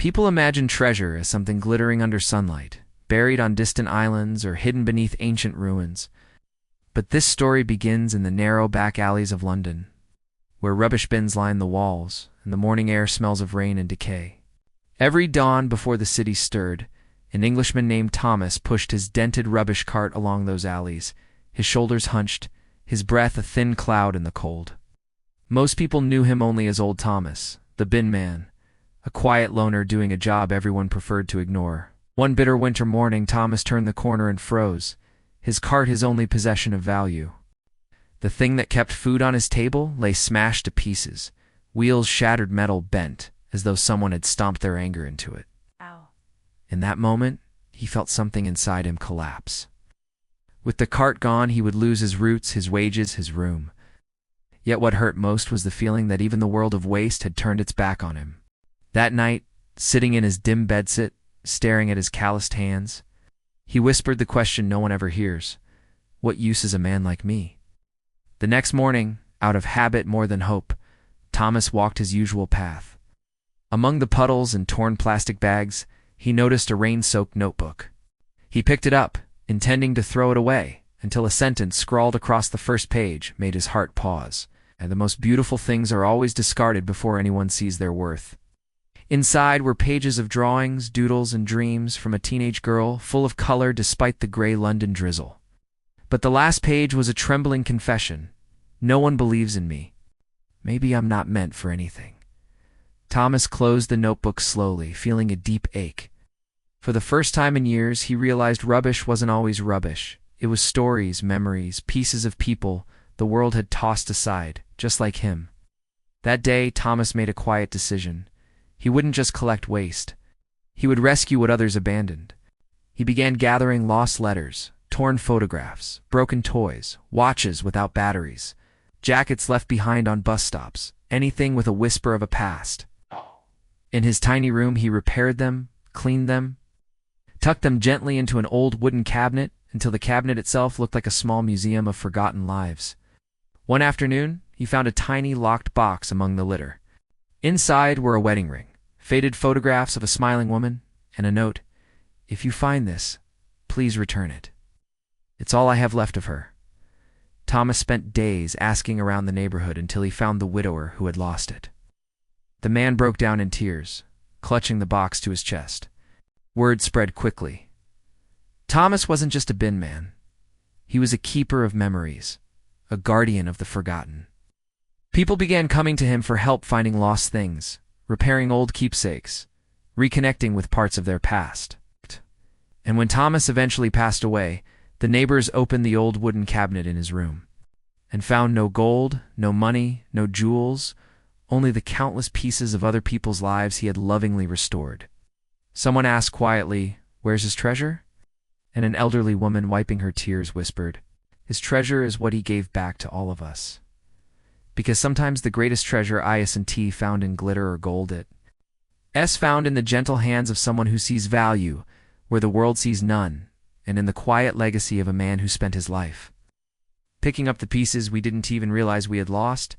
People imagine treasure as something glittering under sunlight, buried on distant islands or hidden beneath ancient ruins. But this story begins in the narrow back alleys of London, where rubbish bins line the walls, and the morning air smells of rain and decay. Every dawn before the city stirred, an Englishman named Thomas pushed his dented rubbish cart along those alleys, his shoulders hunched, his breath a thin cloud in the cold. Most people knew him only as Old Thomas, the bin man, a quiet loner doing a job everyone preferred to ignore. One bitter winter morning, Thomas turned the corner and froze, his cart his only possession of value. The thing that kept food on his table lay smashed to pieces, wheels shattered, metal bent, as though someone had stomped their anger into it. Ow. In that moment, he felt something inside him collapse. With the cart gone, he would lose his roots, his wages, his room. Yet what hurt most was the feeling that even the world of waste had turned its back on him. That night, sitting in his dim bedsit, staring at his calloused hands, he whispered the question no one ever hears: what use is a man like me? The next morning, out of habit more than hope, Thomas walked his usual path. Among the puddles and torn plastic bags, he noticed a rain-soaked notebook. He picked it up, intending to throw it away, until a sentence scrawled across the first page made his heart pause. And the most beautiful things are always discarded before anyone sees their worth. Inside were pages of drawings, doodles, and dreams from a teenage girl, full of color despite the gray London drizzle. But the last page was a trembling confession. No one believes in me. Maybe I'm not meant for anything. Thomas closed the notebook slowly, feeling a deep ache. For the first time in years, he realized rubbish wasn't always rubbish. It was stories, memories, pieces of people the world had tossed aside, just like him. That day, Thomas made a quiet decision. He wouldn't just collect waste. He would rescue what others abandoned. He began gathering lost letters, torn photographs, broken toys, watches without batteries, jackets left behind on bus stops, anything with a whisper of a past. In his tiny room, he repaired them, cleaned them, tucked them gently into an old wooden cabinet until the cabinet itself looked like a small museum of forgotten lives. One afternoon, he found a tiny locked box among the litter. Inside were a wedding ring, faded photographs of a smiling woman, and a note: "If you find this, please return it. It's all I have left of her." Thomas spent days asking around the neighborhood until he found the widower who had lost it. The man broke down in tears, clutching the box to his chest. Word spread quickly. Thomas wasn't just a bin man. He was a keeper of memories, a guardian of the forgotten. People began coming to him for help finding lost things, repairing old keepsakes, reconnecting with parts of their past. And when Thomas eventually passed away, the neighbors opened the old wooden cabinet in his room and found no gold, no money, no jewels, only the countless pieces of other people's lives he had lovingly restored. Someone asked quietly, "Where's his treasure?" And an elderly woman, wiping her tears, whispered, "His treasure is what he gave back to all of us." Because sometimes the greatest treasure isn't found in glitter or gold, it's found in the gentle hands of someone who sees value where the world sees none, and in the quiet legacy of a man who spent his life picking up the pieces we didn't even realize we had lost,